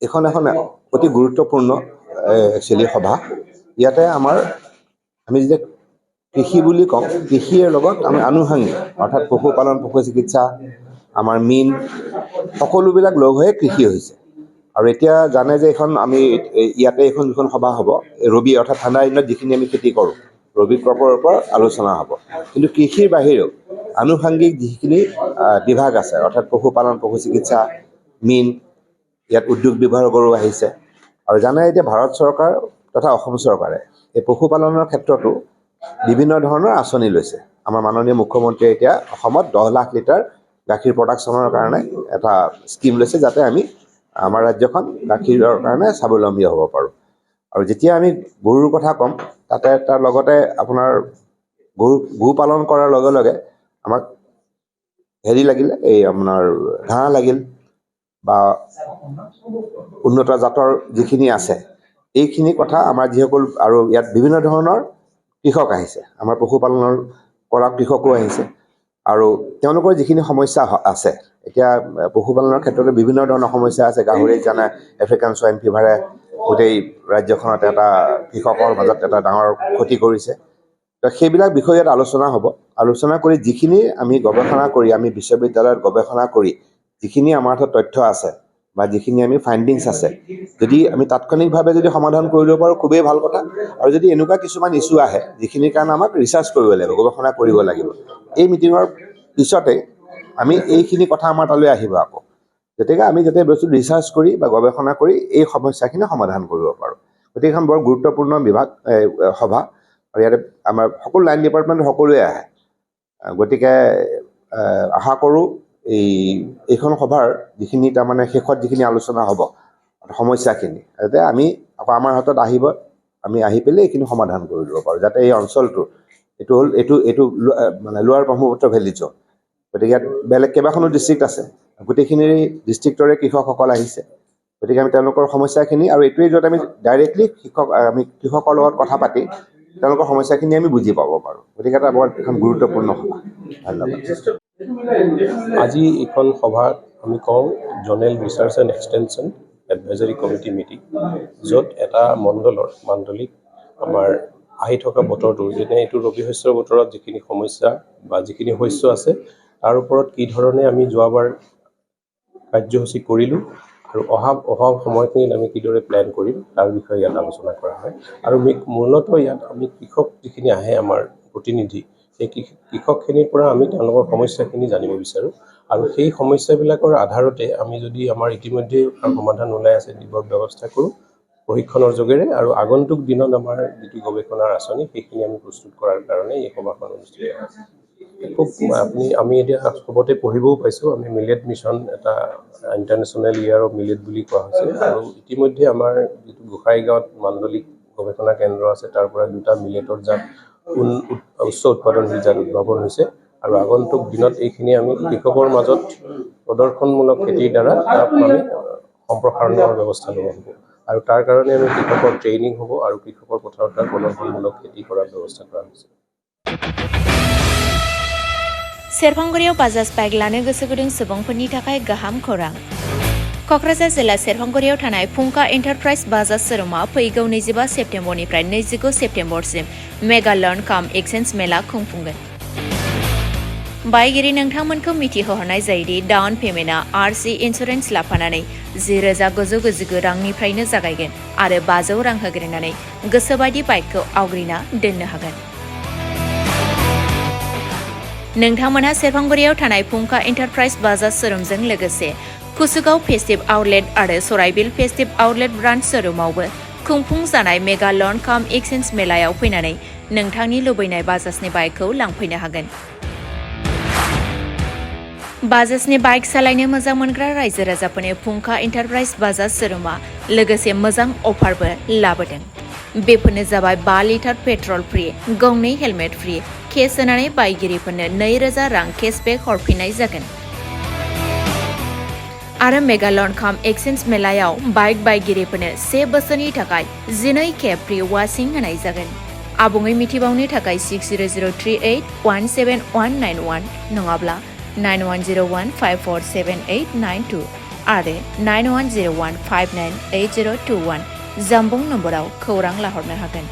এখন অতি গুৰুত্বপূৰ্ণ একচুৱেলি সভা। ইয়াতে আমি যেতিয়া কৃষি বুলি কওঁ, কৃষিৰ লগত আমি আনুষংগিক অৰ্থাৎ পশুপালন, পশু চিকিৎসা, আমাৰ মীন সকলোবিলাক লগ হৈ কৃষি হৈছে। আৰু এতিয়া জানে যে ইয়াতে যিখন সভা হ'ব, ৰবি অৰ্থাৎ ঠাণ্ডা দিনত যিখিনি আমি খেতি কৰোঁ, ৰবি ক্ৰপৰ ওপৰত আলোচনা হ'ব। কিন্তু কৃষিৰ বাহিৰেও আনুষংগিক যিখিনি বিভাগ আছে, অৰ্থাৎ পশুপালন, পশু চিকিৎসা, মীন, ইয়াত উদ্যোগ বিভাগৰো আহিছে। আৰু জানে এতিয়া ভাৰত চৰকাৰ তথা অসম চৰকাৰে এই পশুপালনৰ ক্ষেত্ৰতো বিভিন্ন ধৰণৰ আঁচনি লৈছে। আমাৰ মাননীয় মুখ্যমন্ত্ৰীয়ে এতিয়া অসমত 10 লাখ লিটাৰ গাখীৰ প্ৰডাকশ্যনৰ কাৰণে এটা স্কিম লৈছে, যাতে আমাৰ ৰাজ্যখন গাখীৰৰ কাৰণে স্বাৱলম্বী হ'ব পাৰোঁ। আৰু যেতিয়া আমি গৰুৰ কথা ক'ম, তাৰ লগতে আপোনাৰ গৰু পালন কৰাৰ লগে লগে আমাক লাগিলে আপোনাৰ ঘাঁহ লাগিল বা উন্নত জাতৰ যিখিনি আছে, এইখিনি কথা আমাৰ যিসকল আৰু ইয়াত বিভিন্ন ধৰণৰ কৃষক আহিছে, আমাৰ পশুপালনৰ কৰা কৃষকো আহিছে। আৰু তেওঁলোকৰ যিখিনি সমস্যা আছে, এতিয়া পশুপালনৰ ক্ষেত্ৰতে বিভিন্ন ধৰণৰ সমস্যা আছে। গাহৰি জানে আফ্ৰিকান সোৱাইন ফিভাৰে গোটেই ৰাজ্যখনত এটা কৃষকৰ মাজত এটা ডাঙৰ ক্ষতি কৰিছে। তো সেইবিলাক বিষয়ে ইয়াত আলোচনা হ'ব। আলোচনা কৰি যিখিনি আমি গৱেষণা কৰি, আমি বিশ্ববিদ্যালয়ত গৱেষণা কৰি যিখিনি আমাৰ হাতত তথ্য আছে বা যিখিনি আমি ফাইণ্ডিংছ আছে, যদি আমি তাৎক্ষণিকভাৱে যদি সমাধান কৰি ল'ব পাৰোঁ, খুবেই ভাল কথা। আৰু যদি এনেকুৱা কিছুমান ইছ্যু আহে যিখিনিৰ কাৰণে আমাক ৰিচাৰ্চ কৰিব লাগিব, গৱেষণা কৰিব লাগিব, এই মিটিঙৰ পিছতে আমি এইখিনি কথা আমাৰ তালৈ আহিব আকৌ। গতিকে আমি যাতে বস্তু ৰিচাৰ্চ কৰি বা গৱেষণা কৰি এই সমস্যাখিনি সমাধান কৰিব পাৰোঁ। গতিকে এখন বৰ গুৰুত্বপূৰ্ণ সভা। আৰু ইয়াতে আমাৰ সকলো লাইন ডিপাৰ্টমেণ্ট সকলোৱে আহে। গতিকে আশা কৰোঁ এইখন সভাৰ যিখিনি তাৰমানে শেষত যিখিনি আলোচনা হ'ব সমস্যাখিনি, যাতে আমি আকৌ আমাৰ হাতত আমি আহি পেলাই এইখিনি সমাধান কৰি দিব পাৰোঁ, যাতে এই অঞ্চলটোৰ এইটো মানে লোৱাৰ ব্ৰহ্মপুত্ৰ ভেলী জ'ন। গতিকে ইয়াত বেলেগ কেইবাখনো ডিষ্ট্ৰিক্ট আছে, গোটেইখিনি ডিষ্ট্ৰিক্টৰে কৃষকসকল আহিছে। গতিকে আমি তেওঁলোকৰ সমস্যাখিনি, আৰু এইটোৱেই য'ত আমি ডাইৰেক্টলি কৃষকৰ লগত কথা পাতি তেওঁলোকৰ সমস্যাখিনি আমি বুজি পাব পাৰোঁ। গতিকে এটা বৰ এখন গুৰুত্বপূৰ্ণ সভা। ধন্যবাদ। আজি এইখন সভাত আমি কওঁ zonal research and extension advisory committee meeting, য'ত এটা মাণ্ডলিক আমাৰ আহি থকা বতৰটো, যেনে এইটো ৰবি শস্যৰ বতৰত যিখিনি সমস্যা বা যিখিনি শস্য আছে, তাৰ ওপৰত কি ধৰণে আমি যোৱাবাৰ কাৰ্যসূচী কৰিলোঁ আৰু অহা সময়খিনিত আমি কিদৰে প্লেন কৰিম, তাৰ বিষয়ে ইয়াত আলোচনা কৰা হয়। আৰু মূলতঃ ইয়াত আমি কৃষক যিখিনি আহে আমাৰ প্ৰতিনিধি, সেই কৃষকখিনিৰ পৰা আমি তেওঁলোকৰ সমস্যাখিনি জানিব বিচাৰোঁ। আৰু সেই সমস্যাবিলাকৰ আধাৰতে আমি যদি আমাৰ ইতিমধ্যে সমাধান ওলাই আছে দিবৰ ব্যৱস্থা কৰোঁ প্ৰশিক্ষণৰ যোগেৰে। আৰু আগন্তুক দিনত আমাৰ যিটো গৱেষণাৰ আঁচনি, সেইখিনি আমি প্ৰস্তুত কৰাৰ কাৰণে এই সভাখন অনুষ্ঠিত হৈছে। আমি এতিয়া চবতে পঢ়িবও পাইছোঁ, আমি মিলেট মিছন এটা ইণ্টাৰনেশ্যনেল ইয়াৰ অফ মিলেট বুলি কোৱা হৈছে। আৰু ইতিমধ্যে আমাৰ যিটো গোসাইগাঁৱত মাণ্ডলিক গৱেষণা কেন্দ্ৰ আছে, তাৰ পৰা 2টা মিলেটৰ জাত উচ্চ উৎপাদনশীল জাত উদ্ভাৱন হৈছে। আৰু আগন্তুক দিনত এইখিনি আমি কৃষকৰ মাজত প্ৰদৰ্শনমূলক খেতিৰ দ্বাৰা আমি সম্প্ৰসাৰণৰ ব্যৱস্থা লোৱা হ'ব। আৰু তাৰ কাৰণে আমি কৃষকৰ ট্ৰেইনিং হ'ব আৰু কৃষকৰ পথাৰত তাৰ প্ৰদৰ্শনমূলক খেতি কৰাৰ ব্যৱস্থা কৰা হৈছে। सेरफांगुरियाव बाजाज बाइक लानो गोसो गुदुं सुबुंफोरनि थाखाय गाहाम खौरां। क'क्राझार जिल्ला सेरफांगुरियाव थानाय फुंका एन्टारप्राइज बाजाज शोरूमा फैगौ 25 सेप्तेम्बरनिफ्राय 29 सेप्तेम्बरसिम मेगा लर्न काम एक्सचेन्ज मेला खुंफुंगोन। बायगिरि नोंथांमोनखौ मिथिहोहरनाय जायोदि डाउन पेमेन्टआ आरसि इन्सुरेन्स लाफानानै 10,999 रांनिफ्रायनो जागायगोन आरो 500 रां होग्रोनानै गोसोबायदि बाइकखौ आवग्रिना दोननो हागोन। नोंथांमोनहा सेरफांगुरियाव थानाय फुंका एन्टारप्राइज बाजाज शोरूमजों लोगोसे कुसुगाव फेस्टिभ आउटलेट आरो सराइबिल फेस्टिभ आउटलेट ब्रान्च शोरूमावबो खुंफुंजानाय मेगा लर्न काम एक्सचेन्ज मेलायाव फैनानै नोंथांनि लुबैनाय बाजाजनि बाइकखौ लांफैनो हागोन। बाजाजनि बाइक सालायनो मोजां मोनग्रा रायजो राजाफोरनो फुंका एन्टारप्राइज बाजाज शोरूमा लोगोसे मोजां अफारबो लाबोदों। बेफोरनो जाबाय 5 लिटार पेट्रल फ्रि, गंनै हेलमेट फ्रि, केस होनानै बायगिरिफोरनो 2,000 रां केसबेक हरफिननाय जागोन। आरो मेगा लर्न काम एक्सचेन्ज मेलायाव बाइक बायगिरिफोरनो 1 बोसोरनि थाखाय 12 खेब फ्रि वाशिं होनाय जागोन। आबुङै मिथिबावनो थाखाय 6003817191 नङाब्ला 9101547892 आरो 9101598021 जामबुं नम्बराव खौरां लाहरनो हागोन।